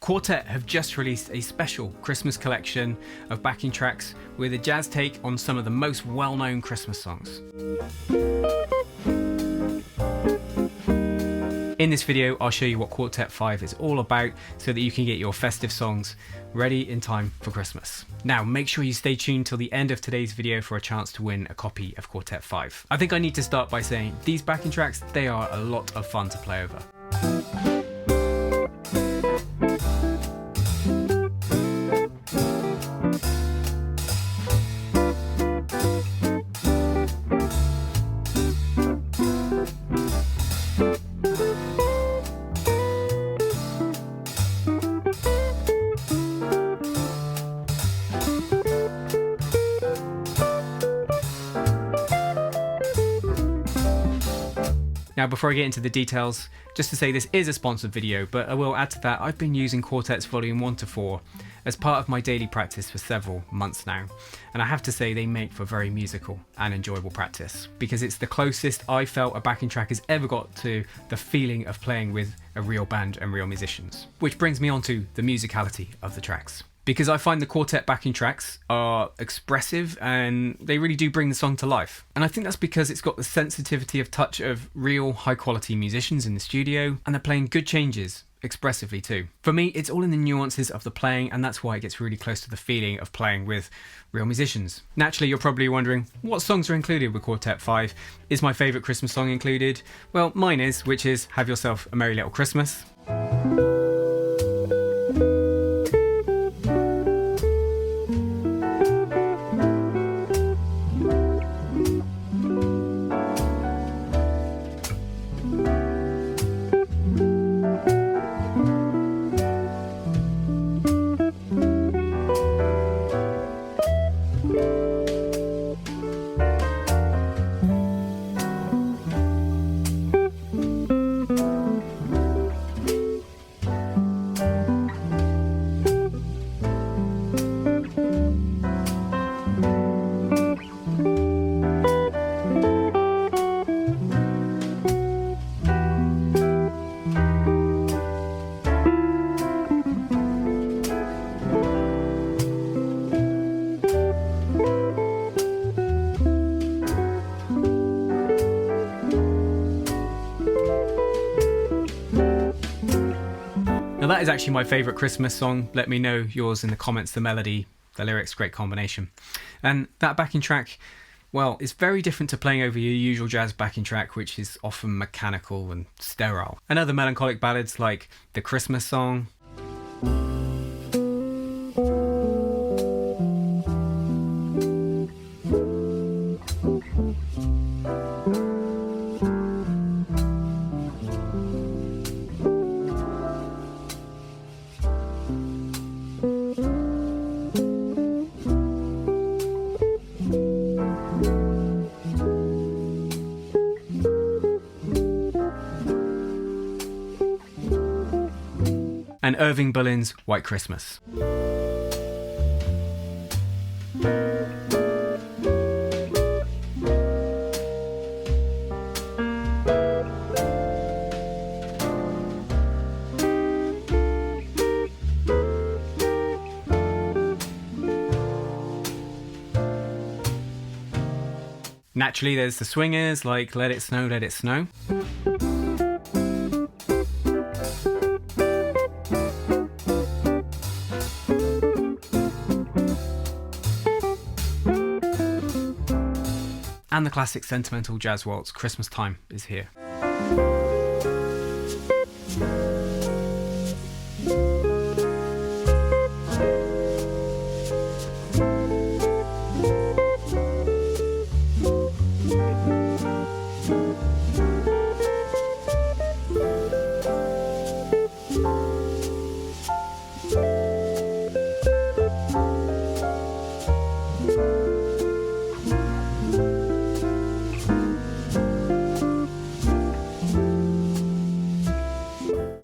Quartet have just released a special Christmas collection of backing tracks with a jazz take on some of the most well-known Christmas songs. In this video, I'll show you what Quartet 5 is all about so that you can get your festive songs ready in time for Christmas. Now, make sure you stay tuned till the end of today's video for a chance to win a copy of Quartet 5. I think I need to start by saying these backing tracks, they are a lot of fun to play over. Now, before I get into the details, just to say this is a sponsored video, but I will add to that I've been using Quartet's Volume 1 to 4 as part of my daily practice for several months now, and I have to say they make for very musical and enjoyable practice, because it's the closest I felt a backing track has ever got to the feeling of playing with a real band and real musicians. Which brings me on to the musicality of the tracks. Because I find the Quartet backing tracks are expressive and they really do bring the song to life. And I think that's because it's got the sensitivity of touch of real high quality musicians in the studio, and they're playing good changes expressively too. For me, it's all in the nuances of the playing, and that's why it gets really close to the feeling of playing with real musicians. Naturally, you're probably wondering, what songs are included with Quartet 5? Is my favourite Christmas song included? Well, mine is, which is Have Yourself a Merry Little Christmas. Now that is actually my favourite Christmas song. Let me know yours in the comments. The melody, the lyrics, great combination. And that backing track, well, it's very different to playing over your usual jazz backing track, which is often mechanical and sterile. And other melancholic ballads like the Christmas song, and Irving Berlin's White Christmas. Naturally, there's the swingers like Let It Snow, Let It Snow. And the classic sentimental jazz waltz, Christmas Time is Here.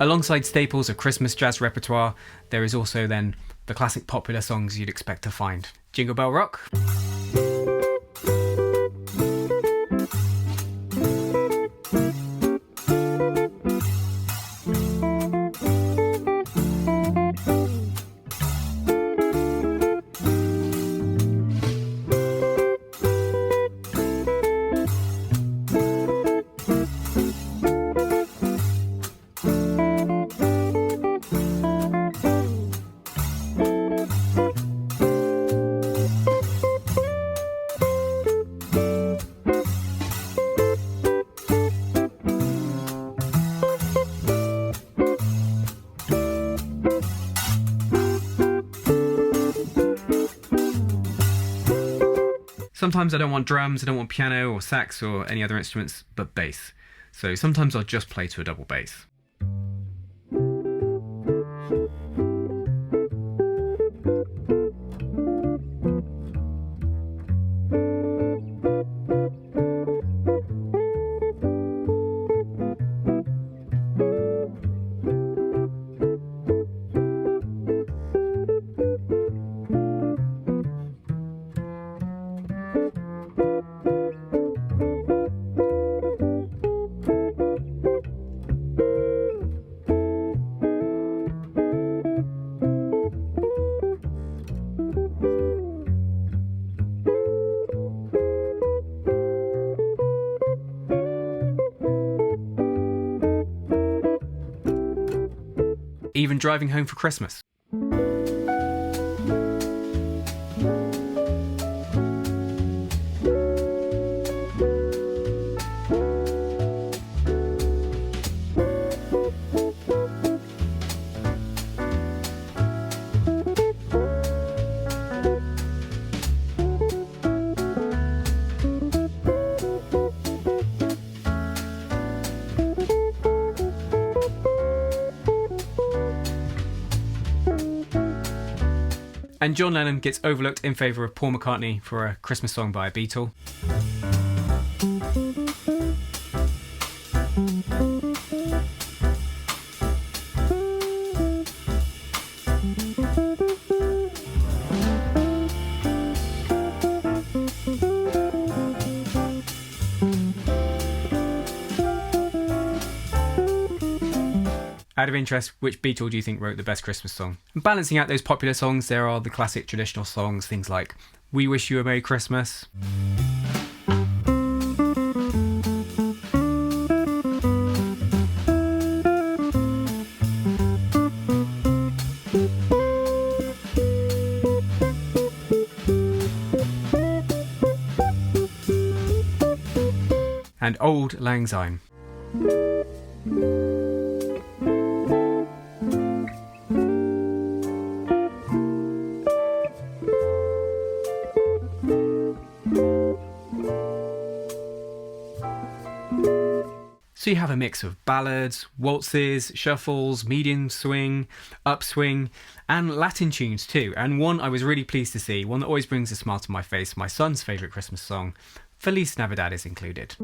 Alongside staples of Christmas jazz repertoire, there is also then the classic popular songs you'd expect to find. Jingle Bell Rock. Sometimes I don't want drums, I don't want piano or sax or any other instruments, but bass. So sometimes I'll just play to a double bass. Even driving home for Christmas. And John Lennon gets overlooked in favour of Paul McCartney for a Christmas song by a Beatle. Out of interest, which Beatle do you think wrote the best Christmas song? And balancing out those popular songs, there are the classic traditional songs, things like We Wish You a Merry Christmas, and Auld Lang Syne. So you have a mix of ballads, waltzes, shuffles, medium swing, upswing, and Latin tunes too. And one I was really pleased to see, one that always brings a smile to my face, my son's favourite Christmas song, Feliz Navidad, is included.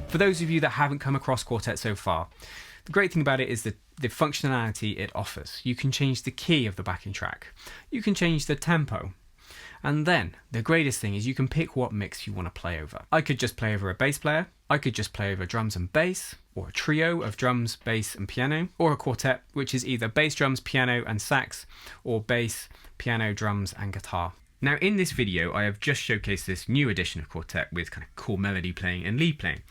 For those of you that haven't come across Quartet so far, the great thing about it is the functionality it offers. You can change the key of the backing track, you can change the tempo, and then the greatest thing is you can pick what mix you want to play over. I could just play over a bass player, I could just play over drums and bass, or a trio of drums, bass and piano, or a quartet, which is either bass, drums, piano and sax, or bass, piano, drums and guitar. Now in this video I have just showcased this new edition of Quartet with kind of cool melody playing and lead playing.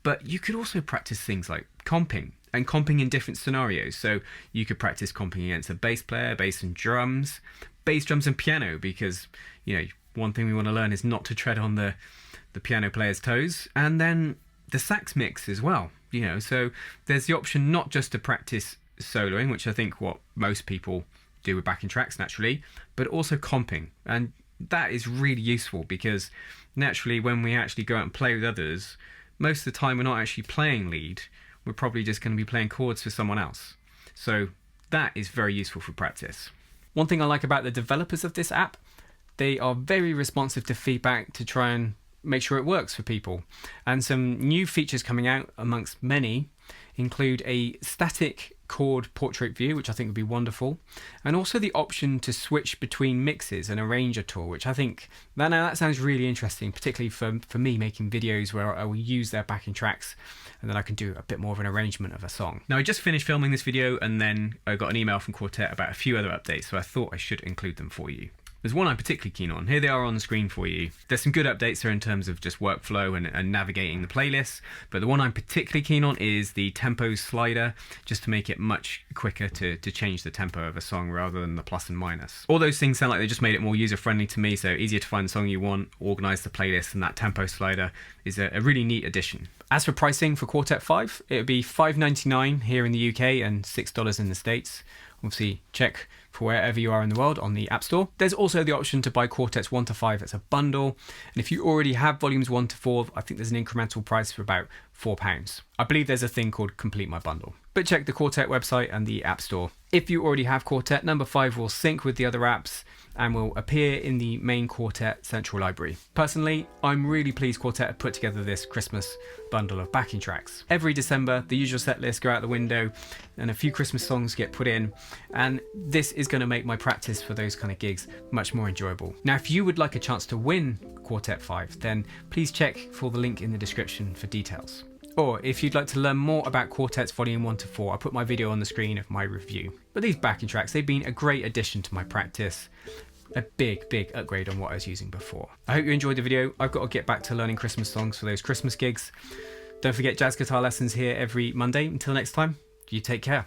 But you could also practice things like comping, and comping in different scenarios. So you could practice comping against a bass player, bass and drums, bass, drums and piano, because, you know, one thing we want to learn is not to tread on the piano player's toes. And then the sax mix as well, you know, so there's the option not just to practice soloing, which I think what most people do with backing tracks naturally, but also comping. And that is really useful because naturally when we actually go out and play with others, most of the time we're not actually playing lead, we're probably just going to be playing chords for someone else. So that is very useful for practice. One thing I like about the developers of this app, they are very responsive to feedback to try and make sure it works for people. And some new features coming out amongst many include a static chord portrait view, which I think would be wonderful, and also the option to switch between mixes and arrange a tool, which I think that sounds really interesting, particularly for me making videos where I will use their backing tracks and then I can do a bit more of an arrangement of a song. Now, I just finished filming this video and then I got an email from Quartet about a few other updates, so I thought I should include them for you. There's one I'm particularly keen on. Here they are on the screen for you. There's some good updates there in terms of just workflow and navigating the playlists, but the one I'm particularly keen on is the tempo slider, just to make it much quicker to change the tempo of a song rather than the plus and minus. All those things sound like they just made it more user-friendly to me, so easier to find the song you want, organize the playlist, and that tempo slider is a really neat addition. As for pricing for Quartet 5, it would be $5.99 here in the UK and $6 in the States. Obviously, check for wherever you are in the world on the App Store. There's also the option to buy Quartets 1 to 5 as a bundle. And if you already have volumes 1 to 4, I think there's an incremental price for about £4. I believe there's a thing called Complete My Bundle. But check the Quartet website and the App Store. If you already have Quartet, number 5 will sync with the other apps and will appear in the main Quartet central library. Personally, I'm really pleased Quartet have put together this Christmas bundle of backing tracks. Every December, the usual set lists go out the window and a few Christmas songs get put in, and this is going to make my practice for those kind of gigs much more enjoyable. Now, if you would like a chance to win Quartet 5, then please check for the link in the description for details. Or if you'd like to learn more about Quartets Volume 1 to 4, I'll put my video on the screen of my review. But these backing tracks, they've been a great addition to my practice. A big upgrade on what I was using before. I hope you enjoyed the video. I've got to get back to learning Christmas songs for those Christmas gigs. Don't forget jazz guitar lessons here every Monday. Until next time, you take care.